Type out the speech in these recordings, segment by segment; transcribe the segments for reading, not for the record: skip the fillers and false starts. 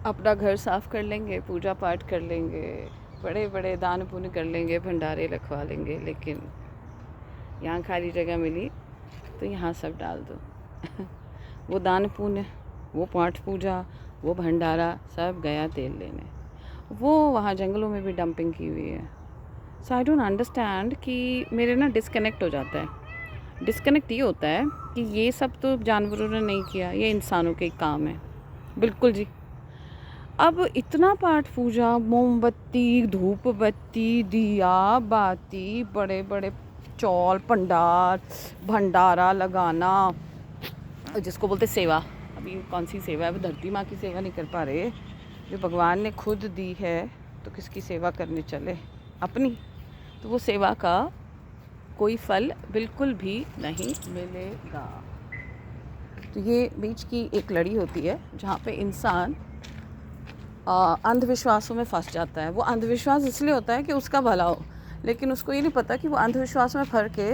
अपना घर साफ़ कर लेंगे, पूजा पाठ कर लेंगे, बड़े बड़े दान पुण्य कर लेंगे, भंडारे रखवा लेंगे, लेकिन यहाँ खाली जगह मिली तो यहाँ सब डाल दो। वो दान पुण्य, वो पाठ पूजा, वो भंडारा सब गया तेल लेने। वो वहाँ जंगलों में भी डंपिंग की हुई है। सो आई डोंट अंडरस्टैंड कि मेरे ना डिस्कनेक्ट हो जाता है। डिस्कनेक्ट ये होता है कि ये सब तो जानवरों ने नहीं किया, ये इंसानों के काम है। बिल्कुल जी। अब इतना पाठ पूजा, मोमबत्ती, धूप बत्ती, दिया बाती, बड़े बड़े चौल भंडार, भंडारा लगाना, जिसको बोलते सेवा। अभी कौन सी सेवा है, वो धरती माँ की सेवा नहीं कर पा रहे, जो भगवान ने खुद दी है, तो किसकी सेवा करने चले? अपनी। तो वो सेवा का कोई फल बिल्कुल भी नहीं मिलेगा। तो ये बीच की एक लड़ी होती है जहाँ पे इंसान अंधविश्वासों में फंस जाता है। वो अंधविश्वास इसलिए होता है कि उसका भला हो, लेकिन उसको ये नहीं पता कि वो अंधविश्वास में फंस के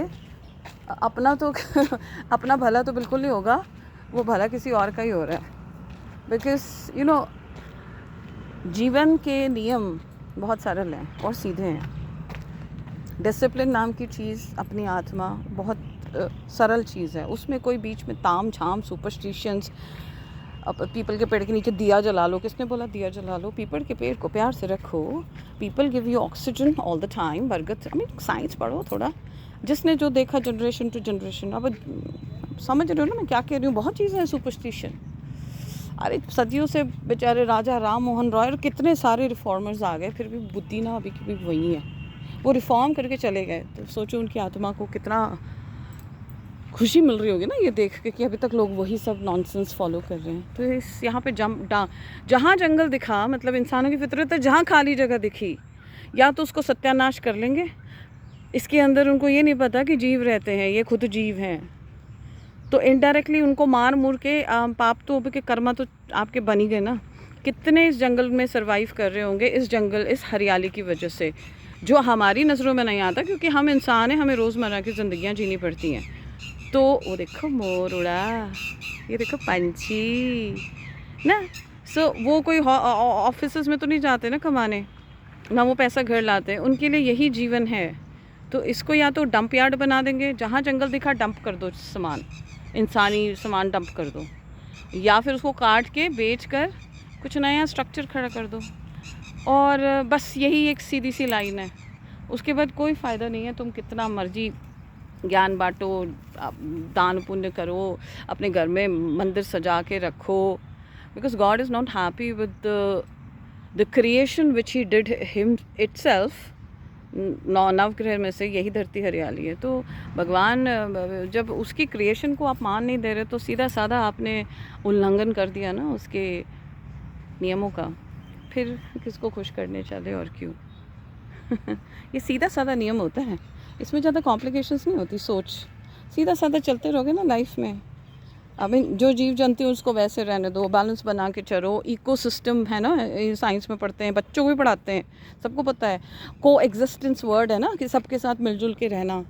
अपना तो अपना भला तो बिल्कुल नहीं होगा, वो भला किसी और का ही हो रहा है। बिकॉज जीवन के नियम बहुत सरल हैं और सीधे हैं। डिसिप्लिन नाम की चीज़, अपनी आत्मा, बहुत सरल चीज़ है। उसमें कोई बीच में ताम झाम सुपरस्टिशंस, अब पीपल के पेड़ के नीचे दिया जला लो, किसने बोला दिया जला लो? पीपल के पेड़ को प्यार से रखो। People give you oxygen all the time. बरगद, साइंस पढ़ो थोड़ा, जिसने जो देखा जनरेशन टू जनरेशन। अब समझ रहे हो ना मैं क्या कह रही हूँ? बहुत चीज़ें हैं सुपरस्टिशन। अरे सदियों से बेचारे राजा राम मोहन रॉय और कितने सारे रिफॉर्मर्स आ गए, फिर भी बुद्धि ना अभी की भी वही है। वो रिफॉर्म करके चले गए, तो सोचो उनकी आत्मा को कितना खुशी मिल रही होगी ना ये देख के कि अभी तक लोग वही सब नॉनसेंस फॉलो कर रहे हैं। तो इस यहाँ पे जहाँ जंगल दिखा, मतलब इंसानों की फितरत है, जहाँ खाली जगह दिखी या तो उसको सत्यानाश कर लेंगे। इसके अंदर उनको ये नहीं पता कि जीव रहते हैं, ये खुद जीव हैं, तो इनडायरेक्टली उनको मार मुर के पाप तो के कर्मा तो आपके बन ही गए ना। कितने इस जंगल में सरवाइव कर रहे होंगे, इस जंगल, इस हरियाली की वजह से, जो हमारी नज़रों में नहीं आता, क्योंकि हम इंसान हैं, हमें रोज़मर्रा की ज़िंदगियाँ जीनी पड़ती हैं। तो वो देखो मोर उड़ा, ये देखो पंछी ना। सो वो कोई ऑफिस में तो नहीं जाते ना कमाने, ना वो पैसा घर लाते हैं, उनके लिए यही जीवन है। तो इसको या तो डंप यार्ड बना देंगे, जहाँ जंगल दिखा डंप कर दो सामान, इंसानी सामान डंप कर दो, या फिर उसको काट के बेच कर कुछ नया स्ट्रक्चर खड़ा कर दो। और बस यही एक सीधी सी लाइन है, उसके बाद कोई फ़ायदा नहीं है। तुम कितना मर्जी ज्ञान बांटो, दान पुण्य करो, अपने घर में मंदिर सजा के रखो, because God is not happy with the creation which he did him itself. नवग्रह में से यही धरती हरियाली है। तो भगवान जब उसकी क्रिएशन को आप मान नहीं दे रहे, तो सीधा साधा आपने उल्लंघन कर दिया ना उसके नियमों का, फिर किसको खुश करने चले और क्यों? ये सीधा साधा नियम होता है, इसमें ज़्यादा कॉम्प्लिकेशंस नहीं होती। सोच सीधा साधा चलते रहोगे ना लाइफ में। जो जीव जंतु हैं उसको वैसे रहने दो, बैलेंस बना के चलो। इकोसिस्टम है ना, साइंस में पढ़ते हैं, बच्चों को भी पढ़ाते हैं, सबको पता है। को एग्जिस्टेंस वर्ड है ना, कि सबके साथ मिलजुल के रहना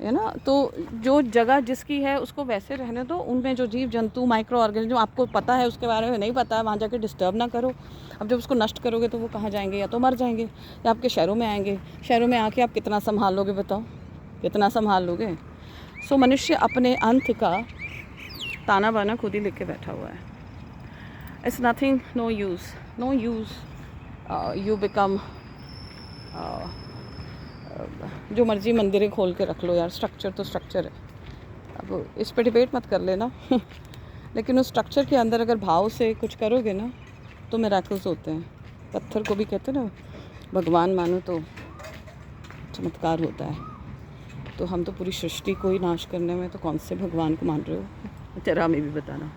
है ना। तो जो जगह जिसकी है उसको वैसे रहने दो। उनमें जो जीव जंतु, माइक्रो ऑर्गेनिज्म आपको पता है, उसके बारे में नहीं पता है, वहाँ जाके डिस्टर्ब ना करो। अब जब उसको नष्ट करोगे तो वो कहाँ जाएंगे? या तो मर जाएंगे या आपके शहरों में आएंगे। शहरों में आके आप कितना संभाल लोगे? बताओ, कितना संभाल लोगे? सो मनुष्य अपने अंत का ताना बाना खुद ही लिख के बैठा हुआ है। It's nothing, no use you become जो मर्जी मंदिरें खोल के रख लो यार, स्ट्रक्चर तो स्ट्रक्चर है। अब इस पे डिबेट मत कर लेना लेकिन उस स्ट्रक्चर के अंदर अगर भाव से कुछ करोगे ना, तो मिरेकल्स होते हैं। पत्थर को भी कहते हैं ना, भगवान मानो तो चमत्कार होता है। तो हम तो पूरी सृष्टि को ही नाश करने में, तो कौन से भगवान को मान रहे हो? जरा हमें भी बताना।